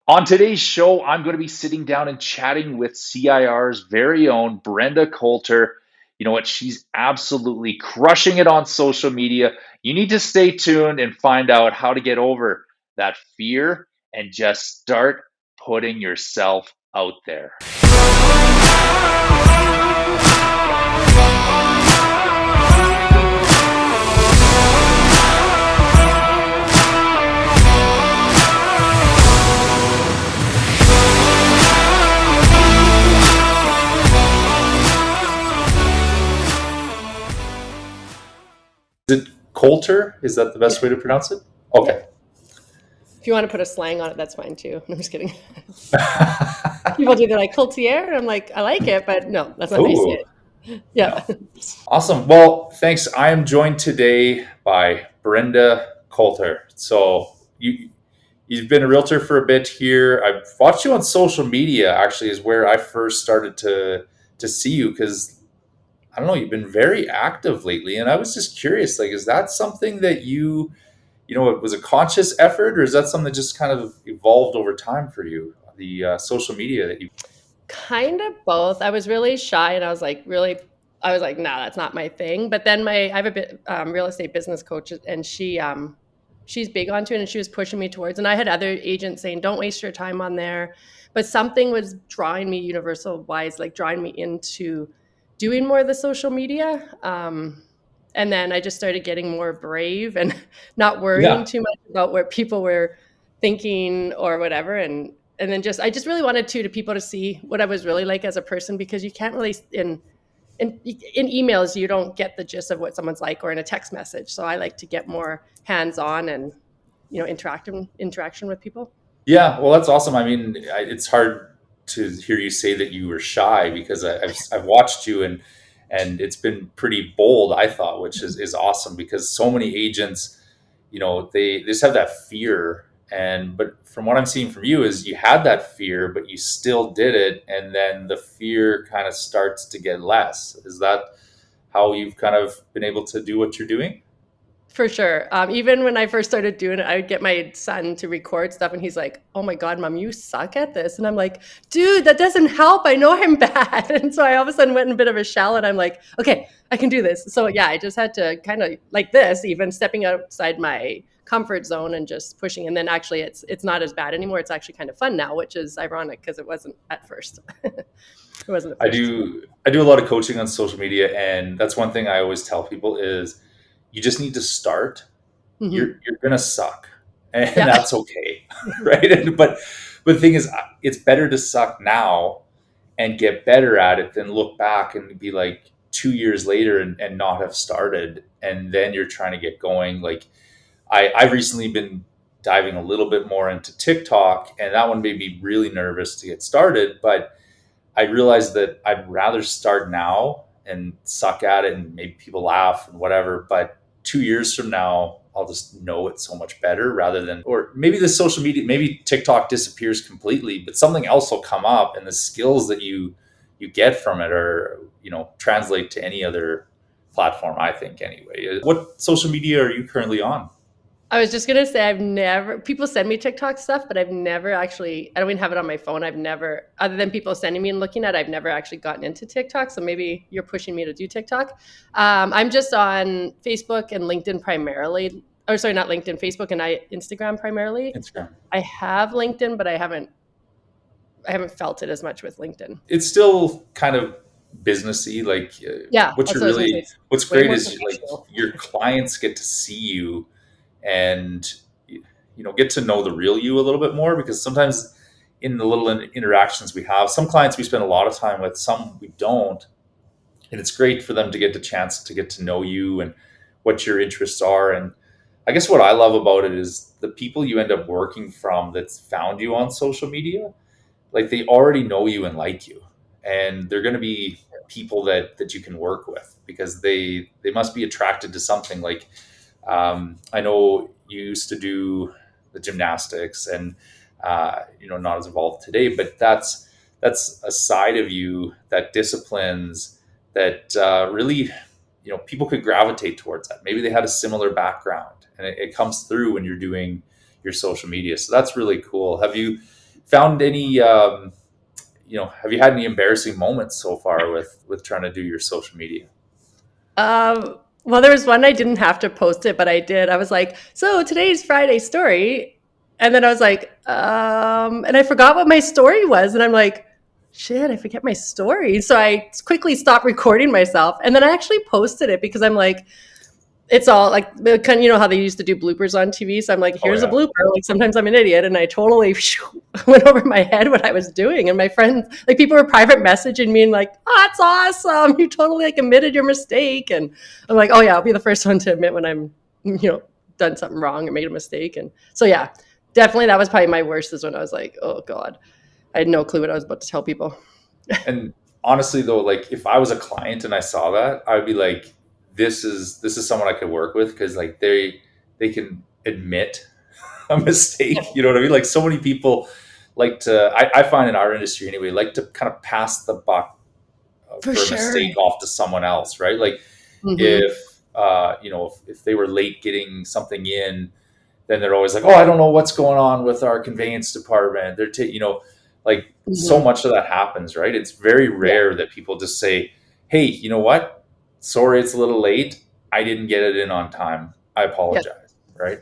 On today's show, I'm going to be sitting down and chatting with CIR's very own Brenda Coulter. You know what? She's absolutely crushing it on social media. You need to stay tuned and find out how to get over that fear and just start putting yourself out there. Is it Coulter? Is that the best way to pronounce it? Okay. If you want to put a slang on it, that's fine too. I'm just kidding. People do, they're like courtier, and I'm like, I like it, but no, that's not how you say Ooh, it. Yeah. no. Awesome. Well, thanks. I am joined today by Brenda Coulter. So you've been a realtor for a bit here. I've watched you on social media. Actually, is where I first started to see you because I don't know. You've been very active lately, and I was just curious. Like, is that something that it was a conscious effort, or is that something that just kind of evolved over time for you? The social media that you. Kind of both. I was really shy, and I was like, nah, that's not my thing. But then I have a bit real estate business coach, and she's big onto it, and she was pushing me towards. And I had other agents saying, don't waste your time on there. But something was drawing me universal wise, like drawing me into doing more of the social media. And then I just started getting more brave and not worrying Yeah. too much about what people were thinking or whatever. And then I just really wanted to people to see what I was really like as a person, because you can't really in emails you don't get the gist of what someone's like, or in a text message. So I like to get more hands on and interaction with people. Yeah, well, that's awesome. I mean, it's hard to hear you say that you were shy because I've watched you and it's been pretty bold, I thought, which is awesome because so many agents, they just have that fear. But from what I'm seeing from you is you had that fear, but you still did it, and then the fear kind of starts to get less. Is that how you've kind of been able to do what you're doing? For sure. Even when I first started doing it, I would get my son to record stuff, and he's like, "Oh my God, Mom, you suck at this." And I'm like, "Dude, that doesn't help. I know I'm bad." And so I all of a sudden went in a bit of a shell, and I'm like, "Okay, I can do this." So yeah, I just had to kind of like this, even stepping outside my comfort zone and just pushing. And then actually, it's not as bad anymore. It's actually kind of fun now, which is ironic because it wasn't at first. It wasn't at I first. do I do a lot of coaching on social media, and that's one thing I always tell people is you just need to start. Hmm. You're gonna suck, and Yeah. that's okay, right? But the thing is, it's better to suck now and get better at it than look back and be like 2 years later and not have started, and then you're trying to get going. Like I've recently been diving a little bit more into TikTok, and that one made me really nervous to get started, but I realized that I'd rather start now and suck at it and maybe people laugh and whatever. But 2 years from now, I'll just know it so much better rather than, or maybe the social media, maybe TikTok disappears completely, but something else will come up and the skills that you get from it are, translate to any other platform, I think anyway. What social media are you currently on? I was just gonna say people send me TikTok stuff, but I've never actually, I don't even have it on my phone. I've never, other than people sending me and looking at it, I've never actually gotten into TikTok. So maybe you're pushing me to do TikTok. I'm just on Facebook and LinkedIn primarily. Or sorry, not LinkedIn, Facebook and Instagram primarily. Instagram. I have LinkedIn, but I haven't felt it as much with LinkedIn. It's still kind of businessy. Like Yeah, what that's you're what I was gonna say. really, It's what's way great more is like professional. your clients get to see you and get to know the real you a little bit more because sometimes in the little interactions we have, some clients we spend a lot of time with, some we don't, and it's great for them to get the chance to get to know you and what your interests are. And I guess what I love about it is the people you end up working from that's found you on social media, like they already know you and like you, and they're going to be people that you can work with because they must be attracted to something. Like I know you used to do the gymnastics, and not as involved today, but that's a side of you that disciplines that really people could gravitate towards that. Maybe they had a similar background, and it comes through when you're doing your social media. So that's really cool. found any, have you had any embarrassing moments so far with trying to do your social media? Well, there was one I didn't have to post it, but I did. I was like, so today's Friday story. And then I was like, and I forgot what my story was. And I'm like, shit, I forget my story. So I quickly stopped recording myself. And then I actually posted it because I'm like, it's all like kind of, how they used to do bloopers on TV. So I'm like, Oh here's a yeah. blooper. Like sometimes I'm an idiot, and I totally went over my head what I was doing. And my friends, like people were private messaging me and like, oh, that's awesome. You totally like admitted your mistake. And I'm like, oh yeah, I'll be the first one to admit when I'm, done something wrong or made a mistake. And so yeah, definitely that was probably my worst, is when I was like, oh God, I had no clue what I was about to tell people. And honestly though, like if I was a client and I saw that, I would be like, this is someone I could work with, because like they can admit a Yeah, mistake. You know what I mean? Like so many people like to, I find in our industry anyway, like to kind of pass the buck for for a sure. mistake off to someone else, right? Like Mm-hmm. if if they were late getting something in, then they're always like, oh, I don't know what's going on with our conveyance department. Like so Mm-hmm. much of that happens, right? It's very Yeah. rare that people just say, hey, you know what? Sorry, it's a little late. I didn't get it in on time. I Yeah. apologize, right?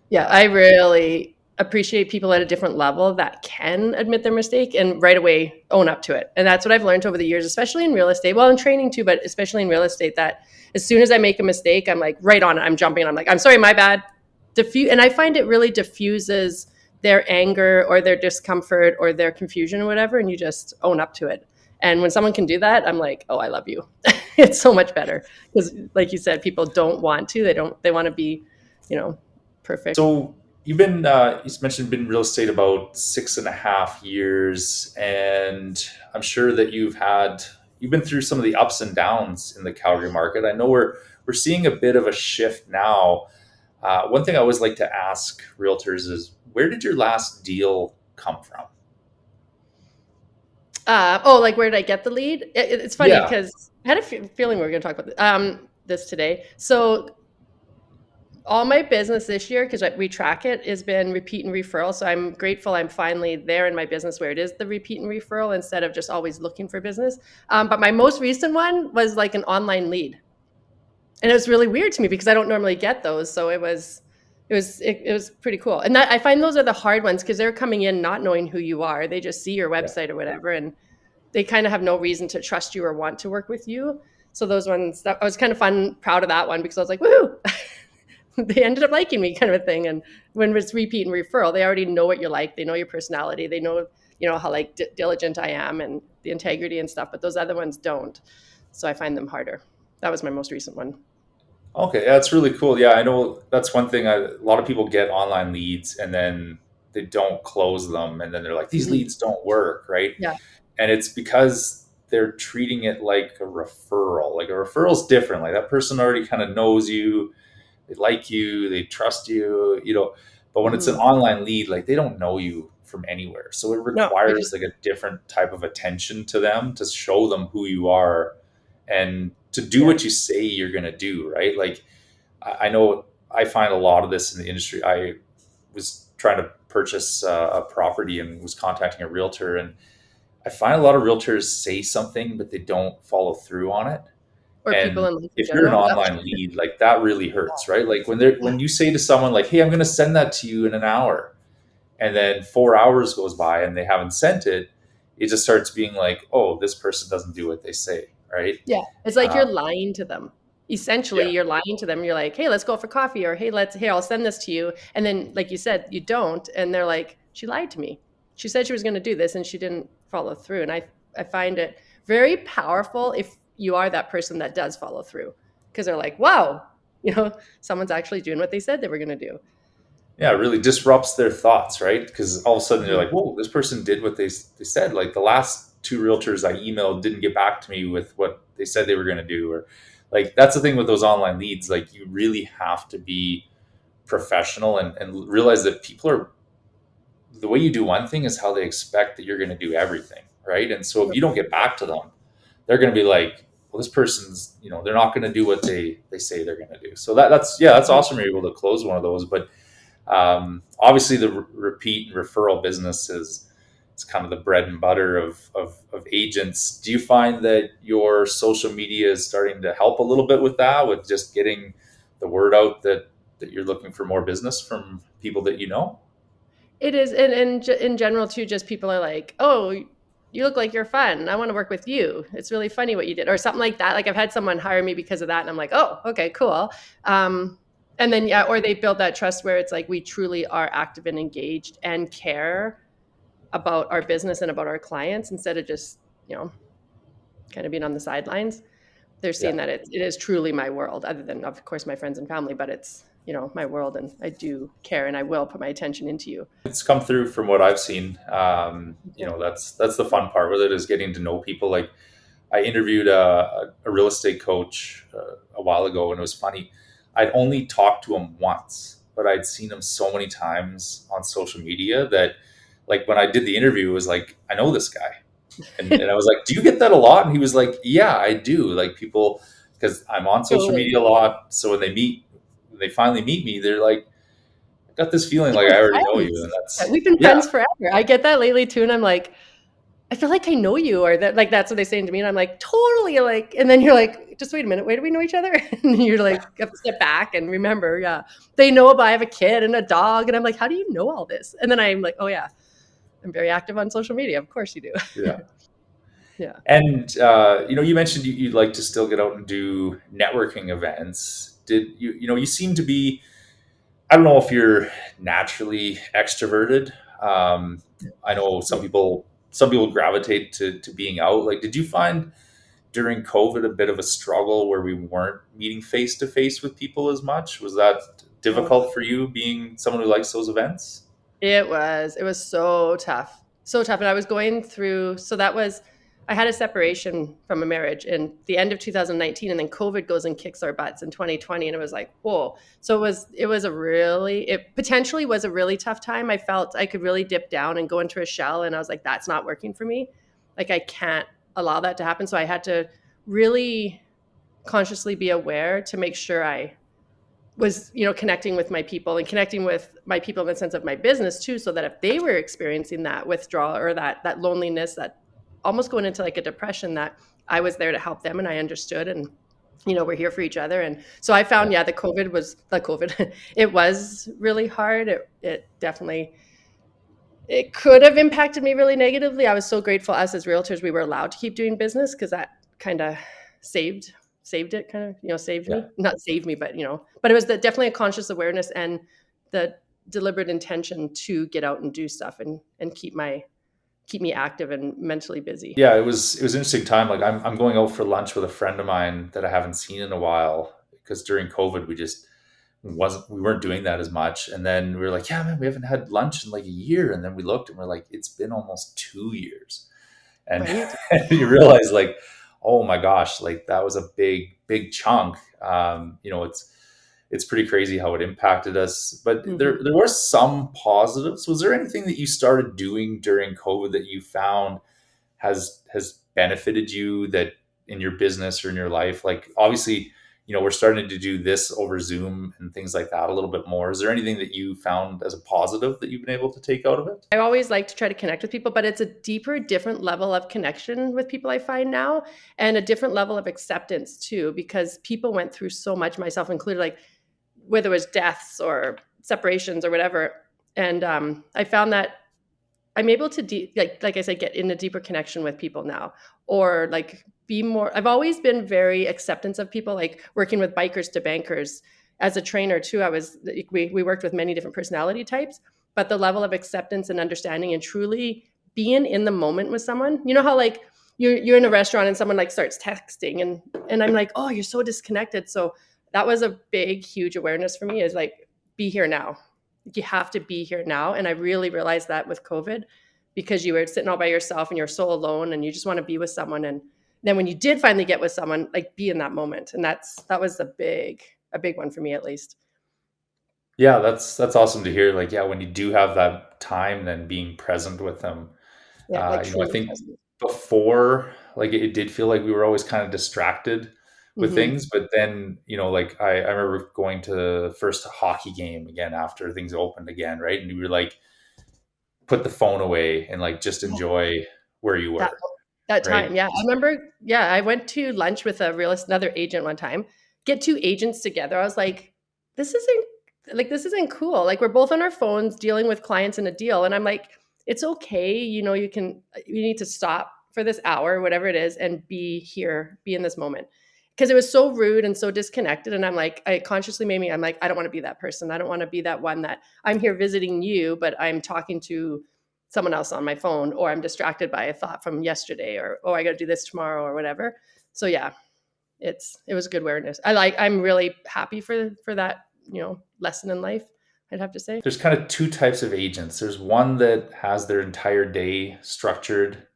Yeah, Uh, I really appreciate people at a different level that can admit their mistake and right away own up to it. And that's what I've learned over the years, especially in real estate. Well, in training too, but especially in real estate, that as soon as I make a mistake, I'm like right on it. I'm jumping. I'm like, I'm sorry, my bad. And I find it really diffuses their anger or their discomfort or their confusion or whatever, and you just own up to it. And when someone can do that, I'm like, oh, I love you. It's so much better because, like you said, people don't want to. They don't. They want to be, you know, perfect. so you mentioned been in real estate about 6.5 years, and I'm sure that you've been through some of the ups and downs in the Calgary market. I know we're seeing a bit of a shift now. One thing I always like to ask realtors is, where did your last deal come from? Like where did I get the lead? It's funny Yeah, because I had a feeling we were going to talk about this today. So all my business this year, because we track it, has been repeat and referral. So I'm grateful I'm finally there in my business where it is the repeat and referral instead of just always looking for business. But my most recent one was like an online lead, and it was really weird to me because I don't normally get those. So it was pretty cool. And that I find those are the hard ones because they're coming in not knowing who you are. They just see your yeah. website or whatever, and they kind of have no reason to trust you or want to work with you. So those ones, that I was kind of proud of that one because I was like, woohoo, they ended up liking me, kind of a thing. And when it's repeat and referral, they already know what you're like. They know your personality. They know, how like diligent I am and the integrity and stuff. But those other ones don't. So I find them harder. That was my most recent one. Okay, yeah, that's really cool. Yeah, I know that's one thing. A lot of people get online leads and then they don't close them, and then they're like, these Mhm. leads don't work, right? Yeah. And it's because they're treating it like a referral. Like a referral's different. Like that person already kind of knows you, they like you, they trust you. But when it's an Hmm. online lead, like they don't know you from anywhere. So it No, they requires just, like a different type of attention to them to show them who you are and to do yeah. what you say you're going to do, right? Like I know I find a lot of this in the industry. I was trying to purchase a property and was contacting a realtor, and I find a lot of realtors say something, but they don't follow through on it. Or people And in life in if you're an general. Yep. online lead, like that really hurts, right? Like when you say to someone like, "Hey, I'm going to send that to you in an hour," and then 4 hours goes by and they haven't sent it, it just starts being like, "Oh, this person doesn't do what they say," right? Yeah, it's like you're Um, lying to them. Essentially, yeah, you're lying to them. You're like, "Hey, let's go for coffee," or "Hey, I'll send this to you." And then, like you said, you don't, and they're like, "She lied to me. She said she was going to do this, and she didn't follow through." And I find it very powerful if you are that person that does follow through, because they're like, "Wow, someone's actually doing what they said they were going to do." yeah, it really disrupts their thoughts, right? Because all of a sudden they're Mhm. like, "Whoa, this person did what they said." Like the last two realtors I emailed didn't get back to me with what they said they were going to do, or like that's the thing with those online leads. Like you really have to be professional and realize that people are, the way you do one thing is how they expect that you're going to do everything, right? And so if you don't get back to them, they're going to be like, well, this person's, they're not going to do what they say they're going to do. So that's Mhm. awesome. You're able to close one of those, but obviously the repeat and referral business is. it's kind of the bread and butter of agents. Do you find that your social media is starting to help a little bit with that, with just getting the word out that you're looking for more business from people that you know? It is, and in general too, just people are like, "Oh, you look like you're fun. I want to work with you. It's really funny what you did," or something like that. Like I've had someone hire me because of that, and I'm like, "Oh, okay, cool." And then yeah, or they build that trust where it's like we truly are active and engaged and care about our business and about our clients instead of just kind of being on the sidelines. They're Yeah. seeing that it is truly my world, other than of course my friends and family, but it's my world, and I do care and I will put my attention into you. It's come through from what I've seen. Yeah. That's the fun part with it, is getting to know people. Like I interviewed a real estate coach a while ago, and it was funny. I'd only talked to him once, but I'd seen him so many times on social media that, like, when I did the interview, it was like, I know this guy. And I was like, do you get that a lot? And he was like, yeah, I do. Like people, because I'm on social Totally. media a lot. So when they finally meet me, they're like, I got this feeling Like like we're I already know you. And friends. Yeah, that's, we've been yeah, friends forever. I get that lately too, and I'm like, I feel like I know you, or that like that's what they say to me, and I'm like, totally, like, and then you're like, just wait a minute, wait, do we know each other? And you're like, you have to step back and remember, yeah, they know about I have a kid and a dog, and I'm like, how do you know all this? And then I'm like, oh yeah, I'm very active on social media. Of course you do. yeah. Yeah. And you mentioned you'd like to still get out and do networking events. Did you, you seem to be, I don't know if you're naturally extroverted. I know some people gravitate to being out. Like, did you find during COVID a bit of a struggle where we weren't meeting face to face with people as much? Was that Oh, difficult for you, being someone who likes those events? it was so tough. So tough. And I was going through, so that was, I had a separation from a marriage in the end of 2019, and then COVID goes and kicks our butts in 2020. And it was like, whoa. So it potentially was a really tough time. I felt I could really dip down and go into a shell. And I was like, that's not working for me. Like, I can't allow that to happen. So I had to really consciously be aware to make sure I was connecting with my people and connecting with my people in the sense of my business too, so that if they were experiencing that withdrawal or that loneliness, that almost going into like a depression, that I was there to help them and I understood, and we're here for each other. And so I found, yeah, the covid it was really hard. It definitely, it could have impacted me really negatively. I was so grateful us as realtors we were allowed to keep doing business, because that kind of saved it, kind of, saved Yeah. me, not saved me, but but it was definitely a conscious awareness and the deliberate intention to get out and do stuff and keep me active and mentally busy. Yeah, it was an interesting time. Like I'm going out for lunch with a friend of mine that I haven't seen in a while, because during COVID we weren't doing that as much. And then we were like, yeah, man, we haven't had lunch in like a year. And then we looked and we're like, it's been almost 2 years. And, Right. and you realize, like, oh my gosh, like that was a big chunk. It's pretty crazy how it impacted us. But Hmm. there were some positives. Was there anything that you started doing during COVID that you found has benefited you, that in your business or in your life? Like, obviously, we're starting to do this over Zoom and things like that a little bit more. Is there anything that you found as a positive that you've been able to take out of it? I always like to try to connect with people, but it's a deeper, different level of connection with people I find now, and a different level of acceptance too, because people went through so much, myself included, like whether it was deaths or separations or whatever. And I found that I'm able to like I said, get in a deeper connection with people now, or like be more. I've always been very acceptance of people, like working with bikers to bankers. As a trainer too, we worked with many different personality types, but the level of acceptance and understanding and truly being in the moment with someone. You know how like you're in a restaurant and someone like starts texting, and I'm like, oh, you're so disconnected. So that was a big, huge awareness for me, is like, be here now. You have to be here now. And I really realized that with COVID, because you were sitting all by yourself and you're so alone and you just want to be with someone. And then when you did finally get with someone, like, be in that moment. And that was a big one for me, at least. Yeah, that's awesome to hear. Like, yeah, when you do have that time, then being present with them. Yeah, like I truly think present. before, like, it did feel like we were always kind of distracted with Hmm. things. But then, like I remember going to the first hockey game again after things opened again, right? And we were like put the phone away and like just enjoy where you That were, that right? time, yeah. I remember, yeah, I went to lunch with another agent one time. Get two agents together. I was like, this isn't cool. Like we're both on our phones dealing with clients in a deal. And I'm like, it's okay, you need to stop for this hour, whatever it is, and be here, be in this moment. Because it was so rude and so disconnected. And I'm like, I consciously made me, I'm like, I don't want to be that person. I don't want to be that one that I'm here visiting you, but I'm talking to someone else on my phone, or I'm distracted by a thought from yesterday, or oh, I got to do this tomorrow or whatever. So yeah, it was good awareness. I'm really happy for that, lesson in life, I'd have to say. There's kind of two types of agents. There's one that has their entire day structured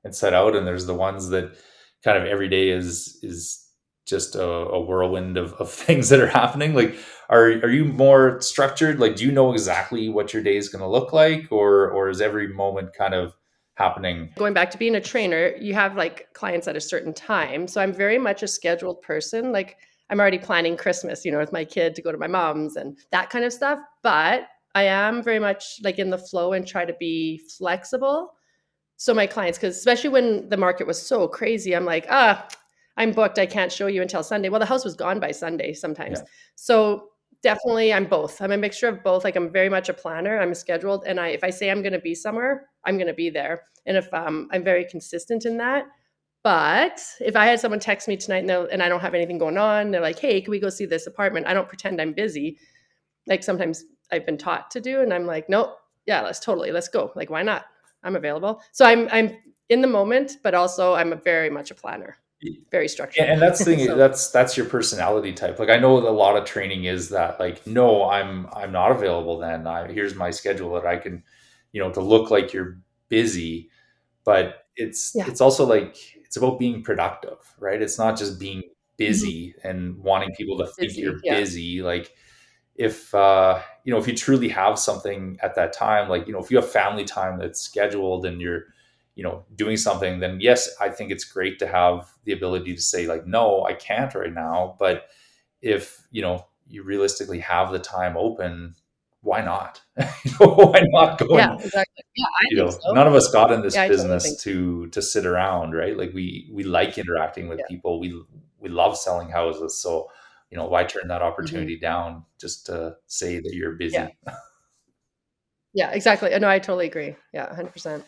and set out, and there's the ones that kind of every day is just a whirlwind of things that are happening. Like, are you more structured? Like, do you know exactly what your day is going to look like, or is every moment kind of happening? Going back to being a trainer, you have like clients at a certain time. So I'm very much a scheduled person. Like I'm already planning Christmas, with my kid to go to my mom's and that kind of stuff. But I am very much like in the flow and try to be flexible. So my clients, because especially when the market was so crazy, I'm like, I'm booked. I can't show you until Sunday. Well, the house was gone by Sunday sometimes. Yeah. So definitely I'm both. I'm a mixture of both. Like I'm very much a planner. I'm scheduled. And if I say I'm going to be somewhere, I'm going to be there. And if I'm very consistent in that. But if I had someone text me tonight and I don't have anything going on, they're like, hey, can we go see this apartment? I don't pretend I'm busy. Like sometimes I've been taught to do. And I'm like, nope, yeah, let's go. Like, why not? I'm available. So I'm in the moment, but also I'm very much a planner, very structured. And that's the thing, So that's your personality type. Like I know a lot of training is that like, no, I'm not available then. Here's my schedule that I can, to look like you're busy, but yeah, it's also like it's about being productive, right? It's not just being mhm, busy and wanting people to think busy. you're Yeah. busy. Like if you truly have something at that time, like if you have family time that's scheduled and you're doing something, then yes, I think it's great to have the ability to say like, no, I can't right now. But if you realistically have the time open, why not? Why not go Yeah, and exactly. Yeah, I think so. none of us got in this Yeah, I totally think business to sit around, right? Like we like interacting with yeah. people. We love selling houses. So, why turn that Mhm. opportunity down just to say that you're Yeah. busy? Yeah, exactly. No, I totally agree. Yeah, 100%.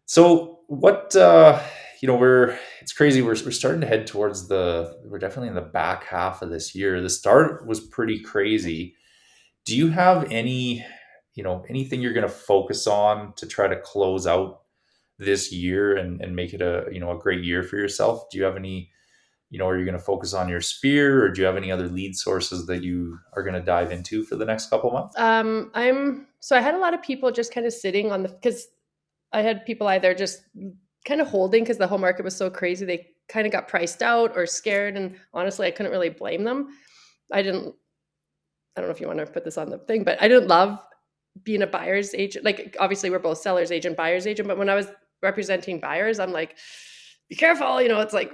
So what we're it's crazy. We're starting to head towards we're definitely in the back half of this year. The start was pretty crazy. Do you have anything you're going to focus on to try to close out this year and make it a great year for yourself? Do you have any, are you going to focus on your sphere, or do you have any other lead sources that you are going to dive into for the next couple months? I had a lot of people just kind of sitting on because I had people either just kind of holding because the whole market was so crazy. They kind of got priced out or scared. And honestly, I couldn't really blame them. I didn't, I don't know if you want to put this on the thing, but I didn't love being a buyer's agent. Like, obviously, we're both seller's agent, buyer's agent. But when I was representing buyers, I'm like, be careful. It's like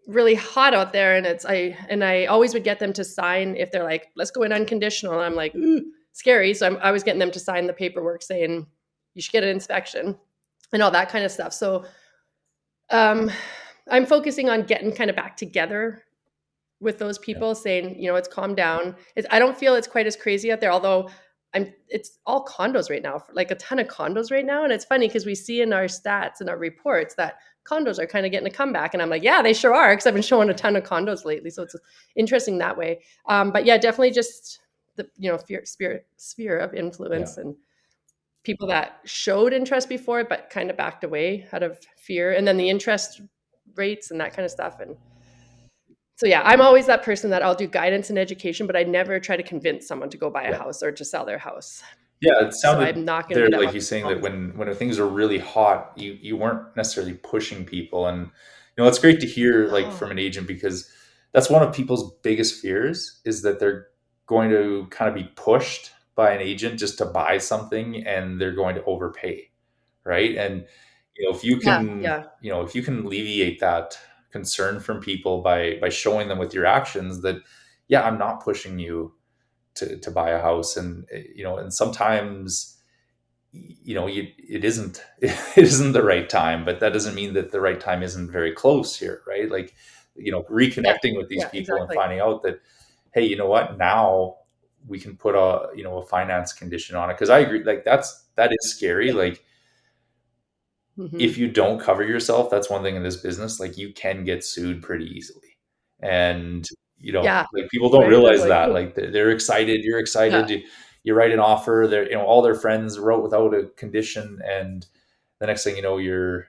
really hot out there. And I always would get them to sign if they're like, let's go in unconditional. And I'm like, ooh, scary. So I was getting them to sign the paperwork saying you should get an inspection and all that kind of stuff. So um, I'm focusing on getting kind of back together with those Yeah. people, saying, it's calmed down. I don't feel it's quite as crazy out there, although it's all condos right now, like a ton of condos right now. And it's funny because we see in our stats and our reports that condos are kind of getting a comeback. And I'm like, yeah, they sure are, because I've been showing a ton of condos lately. So it's interesting that way. But yeah, definitely just the, sphere of Yeah. influence and people that showed interest before but kind of backed away out of fear, and then the interest rates and that kind of stuff. And so yeah, I'm always that person that I'll do guidance and education, but I never try to convince someone to go buy a Yeah. house or to sell their house. Yeah, it So sounded I'm not going to there be that one like you saying that always. when things are really hot, you weren't necessarily pushing people, and it's great to hear like No. from an agent, because that's one of people's biggest fears, is that they're going to kind of be pushed by an agent just to buy something, and they're going to overpay, right? And if you Yeah, can, yeah. alleviate that concern from people by showing them with your actions that, yeah, I'm not pushing you to buy a house. And and sometimes it isn't the right time, but that doesn't mean that the right time isn't very close here, right? Like, Yeah. reconnecting with these Yeah, people and exactly. finding out that, hey, you know what, now we can put a finance condition on it. Because I agree, like that is scary. Yeah. Like, if Mhm. you don't cover yourself, that's one thing in this business, like you can get sued pretty easily. And, Yeah. like people don't Right? There's realize like, that. oh, Like they're excited, you're yeah. excited, you write an offer, all their friends wrote without a condition, and the next thing you know, you're,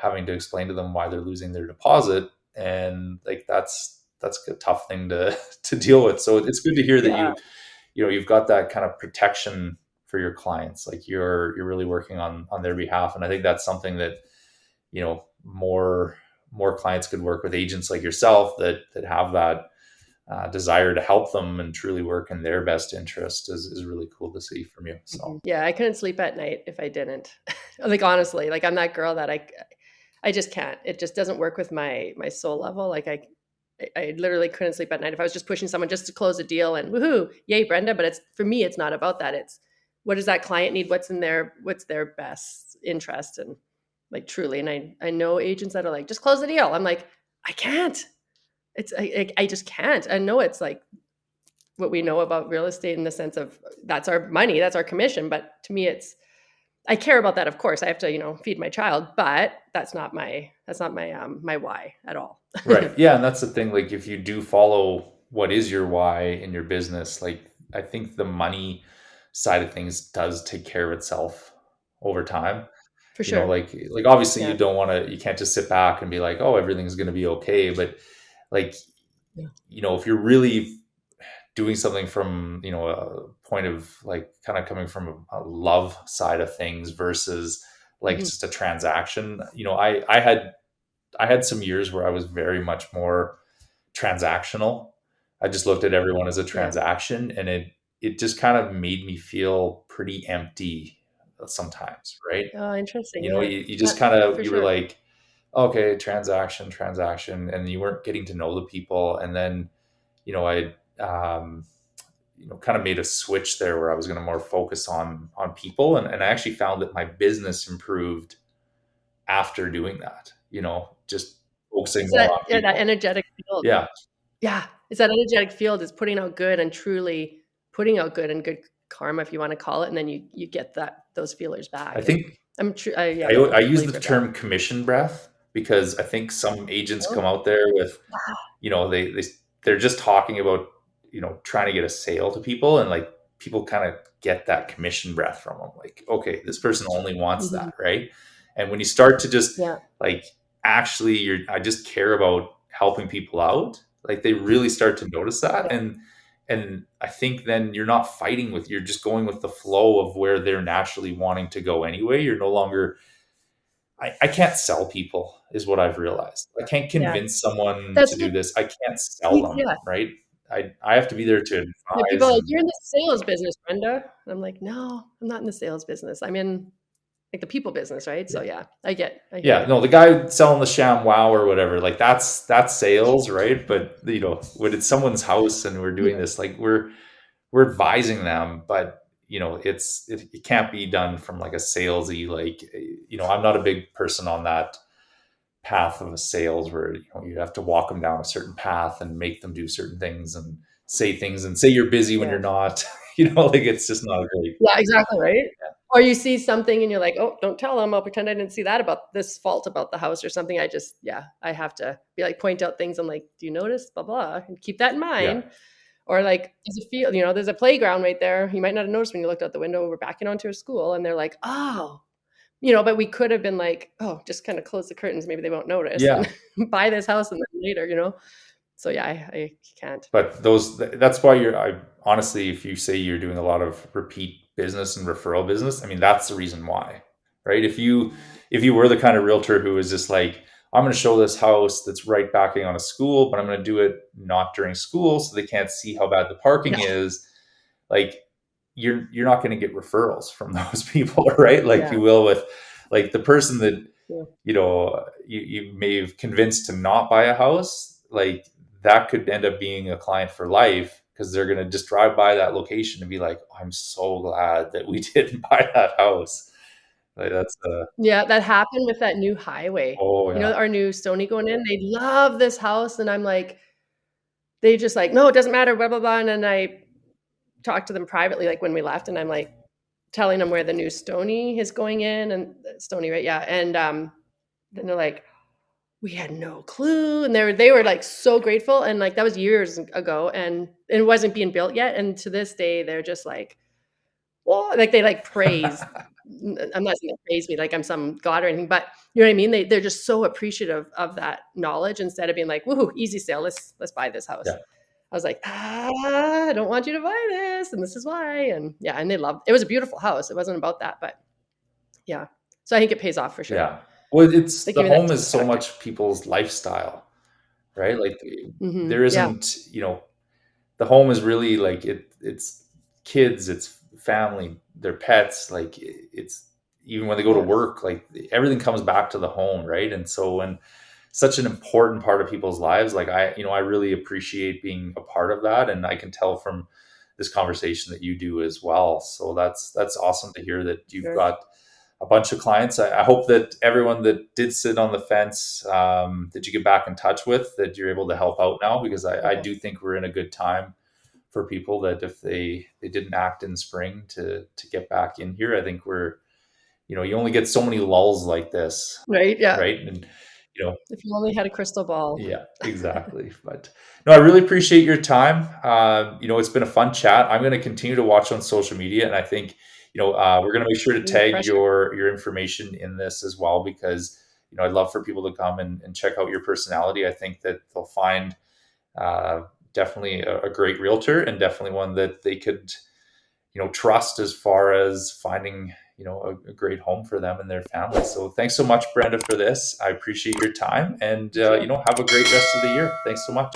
having to explain to them why they're losing their deposit. And like that's a tough thing to to deal with. So it's good to hear that Yeah. you've got that kind of protection for your clients. Like you're really working on their behalf. And I think that's something that, more clients could work with agents like yourself that have that desire to help them and truly work in their best interest is really cool to see from you. So Mhm. Yeah, I couldn't sleep at night if I didn't. Like, honestly, like, I'm that girl that I just can't. It just doesn't work with my soul level. Like, I literally couldn't sleep at night if I was just pushing someone just to close a deal and woohoo, yay, Brenda. But it's for me, it's not about that. It's what does that client need? What's their best interest? And like truly, and I know agents that are like, just close the deal. I'm like, I can't. I just can't. I know it's like what we know about real estate in the sense of that's our money, that's our commission. But to me, it's I care about that. Of course, I have to feed my child, but that's not my why at all. right, yeah, and that's the thing. Like if you do follow what is your why in your business, like I think the money side of things does take care of itself over time. For sure. Like obviously Yeah. you can't just sit back and be like, oh, everything's going to be okay. But like, Yeah. if you're really doing something from, a point of like kind of coming from a love side of things versus like Mhm. just a transaction. I had some years where I was very much more transactional. I just looked at everyone as a Yeah. transaction, and it just kind of made me feel pretty empty sometimes, right? Oh, interesting. Yeah. You just kind of, For you were sure. like, okay, transaction, and you weren't getting to know the people. And then, I kind of made a switch there where I was going to more focus on people, and I actually found that my business improved after doing that. Just focusing It's more that on yeah, that people. energetic field. Yeah, Yeah. It's that energetic field is putting out good and truly putting out good and good karma, if you want to call it, and then you get those feelers I back. And think yeah, I I use believe the for that. term commission breath because I think some agents Oh, come out there with, they're just talking about, trying to get a sale to people, and like people kind of get that commission breath from them. Like, okay, this person only wants mhm. that, right? And when you start to just Yeah. like, actually, I just care about helping people out, like they really start to notice that. Yeah. And I think then you're just going with the flow of where they're naturally wanting to go anyway. You're no longer, I can't sell people, is what I've realized. I can't Yeah. convince someone That's to do what this. I can't sell them, yeah. right? I have to be there to Yeah, people advise. are like, And "You're in the sales business, Brenda." And I'm like, "No, I'm not in the sales business. I'm in, like, the people business," right? So, yeah, yeah, I hear yeah, you. no, the guy selling the sham wow or whatever, like that's sales, right? But when it's someone's house and we're doing Yeah, this, like we're advising them, but it can't be done from like a salesy, like, I'm not a big person on that path of a sales where you have to walk them down a certain path and make them do certain things and say things and say you're busy when yeah. you're not. Like it's just not a great. Yeah, exactly, right? Or you see something and you're like, "Oh, don't tell them. I'll pretend I didn't see that about this fault about the house or something." I just yeah, I have to be like, point out things. I'm like, "Do you notice? Blah, blah, and keep that in Yeah, mind." Or like, "There's a field, there's a playground right there. You might not have noticed when you looked out the window. We're backing onto a school." And they're like, "Oh." But we could have been like, "Oh, just kinda close the curtains. Maybe they won't notice and yeah. buy this house and then later." So yeah, I can't. But that's why I honestly, if you say you're doing a lot of repeat business and referral business, I mean, that's the reason why, right? If you were the kind of realtor who was just like, I'm going to show this house that's right backing on a school, but I'm going to do it not during school so they can't see how bad the parking Yeah, is, like you're not going to get referrals from those people, right? Like yeah, you will with like the person that yeah, you may have convinced to not buy a house, like that could end up being a client for life. because they're going to just drive by that location and be like, oh, I'm so glad that we didn't buy that house. Like that's Yeah, that happened with that new highway. oh You yeah. know, our new Stony going in, they love this house, and I'm like they just like, "No, it doesn't matter, blah, blah, blah," and then I talked to them privately, like, when we left, and I'm, like, telling them where the new Stony is going in, and Stony, right? Yeah, and, then they're like, "We had no clue," and they were, like, so grateful, and, like, that was years ago, and it wasn't being built yet, and to this day, they're just like, "Whoa," like, they, like, praise I'm not saying they praise me like I'm some god or anything, but you know what I mean? They're just so appreciative of that knowledge instead of being like, "Woohoo, easy sale, let's buy this house." Yeah. I was like, I don't want you to buy this, and this is why." And yeah, and they loved it. Was a beautiful house. It wasn't about that, but yeah. So I think it pays off for sure. Yeah. Well, it's They the give me that home is tic so tac. much people's lifestyle, right? Like Mhm. there Yeah, isn't, the home is really like it's kids, it's family, their pets, like it's even when they go to yeah, work, like everything comes back to the home, right? And so when such an important part of people's lives, like I really appreciate being a part of that, and I can tell from this conversation that you do as well. So that's awesome to hear that you've sure. got a bunch of clients. I hope that everyone that did sit on the fence, that you get back in touch with, that you're able to help out now, because I Okay. do think we're in a good time for people that if they didn't act in spring to get back in here. I think we're, you only get so many lulls like this, Right, yeah. right? And you know, If you only had a crystal ball. yeah, exactly. But no, I really appreciate your time. It's been a fun chat. I'm going to continue to watch on social media, and I think we're going to make sure to No tag pressure. your information in this as well, because I'd love for people to come and check out your personality. I think that they'll find uh, definitely a great realtor, and definitely one that they could trust as far as finding a great home for them and their family. So thanks so much, Brenda, for this. I appreciate your time, and Thank you. have a great rest of the year. Thanks so much.